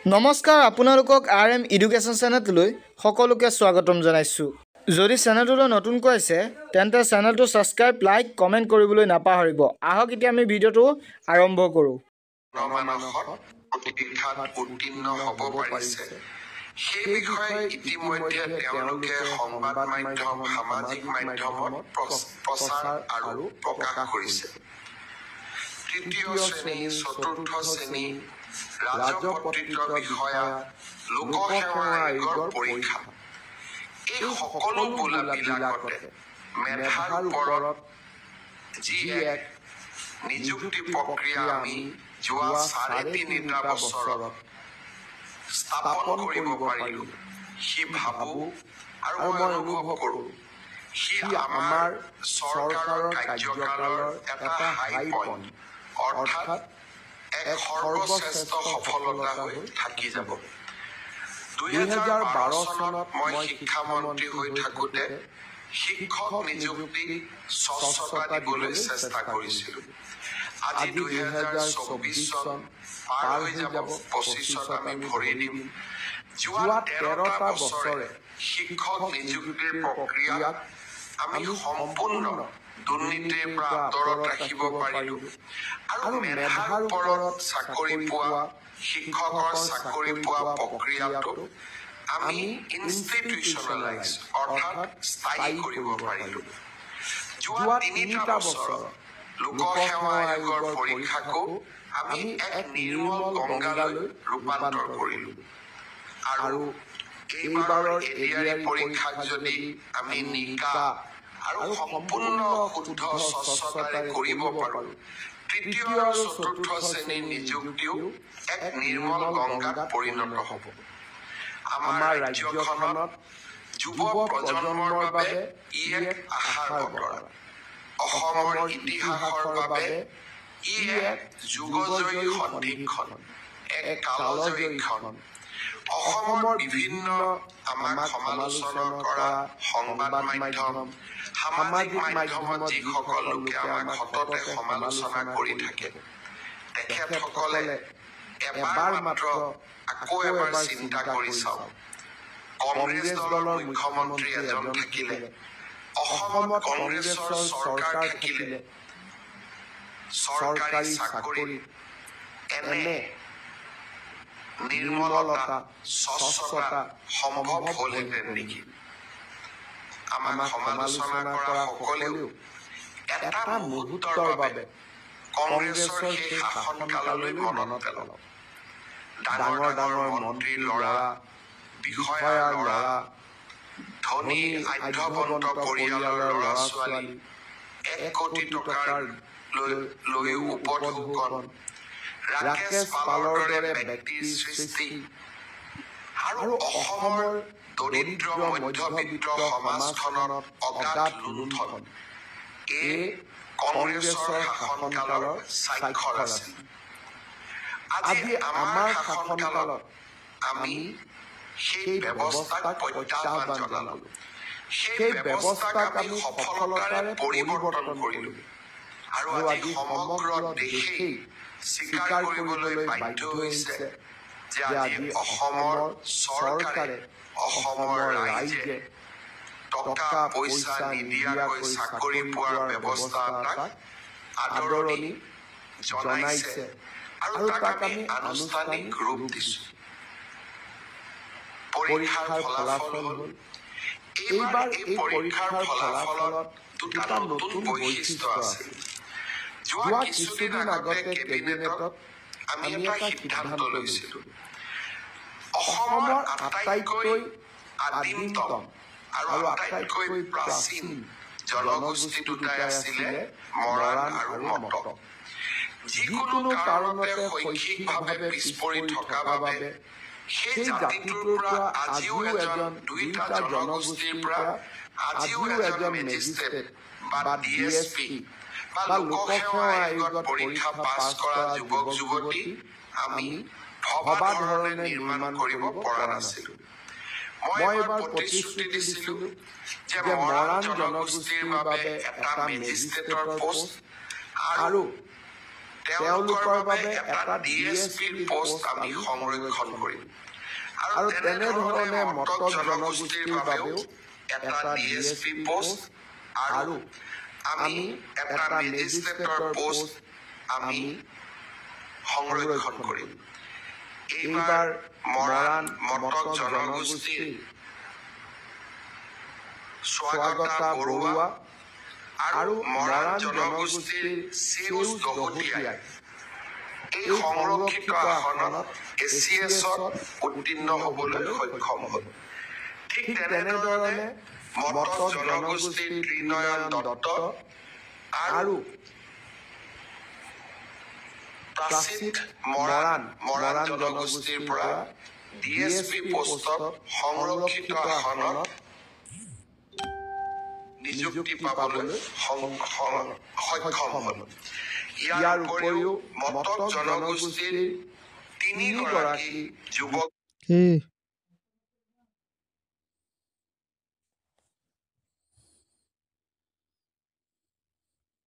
নমস্কাৰ আপোনালোকক RM education চেনেললৈ সকলোকে স্বাগতম জনাইছো। যদি চেনেলটো নতুনকৈ আছে তেন্তে চেনেলটো সাবস্ক্ৰাইব লাইক কমেন্ট কৰিবলৈ নাপাহৰিব। আহক এতিয়া আমি ভিডিঅটো আৰম্ভ কৰো। পৰীক্ষাত উত্তীৰ্ণ হ'ব পাৰিছে সেই বিষয়ে ইতিমধ্যে তেওঁলোকে সংবাদ মাধ্যম সামাজিক মাধ্যমত প্ৰচাৰ আৰু প্ৰকাশ কৰিছে। তৃতীয় শ্ৰেণী চতুৰ্থ শ্ৰেণী ৰাজপত্ৰিত বিষয়া লোকসেৱা আয়োগৰ পৰীক্ষা এই সকলো বিলাকতে মেধাৰ ওপৰত যি এক নিযুক্তি প্ৰক্ৰিয়া আমি যোৱা ৩.৫ বছৰত স্থাপন কৰিব পাৰিলো সি ভাবো আৰু মই অনুভৱ কৰো সি আমাৰ চৰকাৰৰ কাৰ্যকালৰ এটা হাই পইণ্ট অৰ্থাৎ এক সৰ্বশ্ৰেষ্ঠ সফলতা হৈ থাকি যাব। ২০১২ চনত মই শিক্ষামন্ত্ৰী হৈ থাকোঁতে শিক্ষক নিযুক্তি স্বচ্ছতা দিবলৈ চেষ্টা কৰিছিলোঁ। আজি ২০২৪ চন পাৰ হৈ যাব, ২৫ত আমি ভৰি দিম। যোৱা ১৩টা বছৰে শিক্ষক নিযুক্তিৰ প্ৰক্ৰিয়াক আমি সম্পূৰ্ণ দুৰ্নীতিৰ পৰা আঁতৰত ৰাখিব পাৰিলো আৰু মেধাৰ ওপৰত চাকৰি পোৱা শিক্ষকৰ চাকৰি পোৱা প্ৰক্ৰিয়াটো আমি ইনষ্টিটিউচনেলাইজ অৰ্থাৎ স্থায়ী কৰিব পাৰিলো। যোৱা ৩টা বছৰত লোকসেৱা আয়োগৰ পৰীক্ষাকো আমি এক নিৰ্মল গংগালৈ ৰূপান্তৰ কৰিলো আৰু এইবাৰৰ এডিআৰই পৰীক্ষাক যদি আমি নিকা আৰু সম্পূৰ্ণ শুদ্ধ স্বচ্ছতাৰে কৰিব পাৰো, তৃতীয় আৰু চতুৰ্থ শ্ৰেণীৰ নিযুক্তিও এক নিৰ্মল গংগাত পৰিণত হ'ব। আমাৰ ৰাজ্যখনত যুৱ প্ৰজন্মৰ বাবে ই এক আশাৰ বতৰা। অসমৰ ইতিহাসৰ বাবে ই এক যুগজয়ী সন্ধিক্ষণ, এক কালজয়ীক্ষণ। অসমৰ বিভিন্ন আমাক সমালোচনা কৰা সংবাদ মাধ্যম সামাজিক মাধ্যমত যিসকল লোকে আমাক সততে সমালোচনা কৰি থাকে, তেখেতসকলে এবাৰ মাত্ৰ আকৌ এবাৰ চিন্তা কৰি চাওক। কংগ্ৰেছ দলৰ মুখ্যমন্ত্ৰী এজন থাকিলে, অসমত কংগ্ৰেছৰ চৰকাৰ থাকিলে, চৰকাৰী চাকৰি এনে নিৰ্মলতা স্বচ্ছতা সম্ভৱ হ'লহেঁতেন নেকি? আমাক সমালোচনা কৰা সকলেও এটা মুহূৰ্তৰ বাবে কংগ্ৰেছৰ সেই শাসনকাললৈ মনত পেলাওক। ডাঙৰ ডাঙৰ মন্ত্ৰীৰ ল'ৰা, বিষয়াৰ ল'ৰা, ধনী আঢ্যবন্ত পৰিয়ালৰ ল'ৰা ছোৱালী, ১ কোটি টকাৰ লৈও উপঢৌকন, ৰাকেশ পালৰ দৰে ব্যক্তিৰ সৃষ্টি আৰু অসমৰ দৰিদ্ৰ মধ্যবিত্ত সমাজখনত অগাধ লুণ্ঠন এই কংগ্ৰেছৰ শাসনকালৰ স্বাক্ষৰ আছিল। আজি আমাৰ শাসনকালত আমি সেই ব্যৱস্থাক প্ৰত্যাহ্বান জনালো, সেই ব্যৱস্থাক আমি সফলতাৰে পৰিৱৰ্তন কৰিলো আৰু আজি সমগ্ৰ দেশেই স্বীকাৰ কৰিবলৈ বাধ্য হৈছে যে আজি অসমৰ চৰকাৰে অসমৰ ৰাইজে টকা পইচা নিদিয়াকৈ চাকৰি পোৱাৰ ব্যৱস্থা এটাক আদৰণি জনাইছে আৰু তাক আমি আনুষ্ঠানিক ৰূপ দিছো। পৰীক্ষাৰ ফলাফল হ'ল এইবাৰ এই পৰীক্ষাৰ ফলাফলত দুটা নতুন বৈশিষ্ট্য আছে। যোৱা কিছুদিন আগতে কেবিনেটত আমি এটা সিদ্ধান্ত লৈছিলো, অসমৰ আটাইতকৈ আদিমতম আৰু আটাইতকৈ প্ৰাচীন জনগোষ্ঠী দুটাই আছিলে মৰাণ আৰু মটক। যিকোনো কাৰণতে শৈক্ষিকভাৱে পিছপৰি থকা বাবে সেই জাতিটোৰ পৰা আজিও দুইটা জনগোষ্ঠীৰ পৰা আজিও এজন মেজিষ্ট্ৰেট বা DSP বা লোকসেৱা আয়োগত পৰীক্ষা পাছ কৰা যুৱক যুৱতী আমি ভবা ধৰণে নিৰ্মাণ কৰিব পৰা নাছিলো। মই এবাৰ প্ৰতিশ্ৰুতি দিছিলো যে মৰাণ জনগোষ্ঠীৰ বাবে এটা মেজিষ্ট্ৰেটৰ পোষ্ট আৰু তেওঁলোকৰ বাবে এটা DSP পোষ্ট আমি সংৰক্ষণ কৰিম আৰু তেনেধৰণে মটক জনগোষ্ঠীৰ বাবেও এটা DSP পোষ্ট আৰু আমি এটা মেজিষ্ট্ৰেটৰ পোষ্ট আমি সংৰক্ষণ কৰিম। এইবাৰ মৰাণ মটক জনগোষ্ঠীৰ স্বাগতা বৰুৱা আৰু মৰাণ জনগোষ্ঠীৰ সেউজ দহোটীয়াই এই সংৰক্ষিত আসনত ACSত উত্তীৰ্ণ হ'বলৈ সক্ষম হ'ল। ঠিক তেনেধৰণে মটক জনগোষ্ঠীৰ ত্ৰিনয়ন দত্ত আৰু প্ৰাচীন মৰাণ জনগোষ্ঠীৰ পৰা DSP পোষ্টত সংৰক্ষিত আসনত নিযুক্তি পাবলৈ সক্ষম হ'ল। ইয়াৰ উপৰিও মটক জনগোষ্ঠীৰ 3গৰাকী যুৱক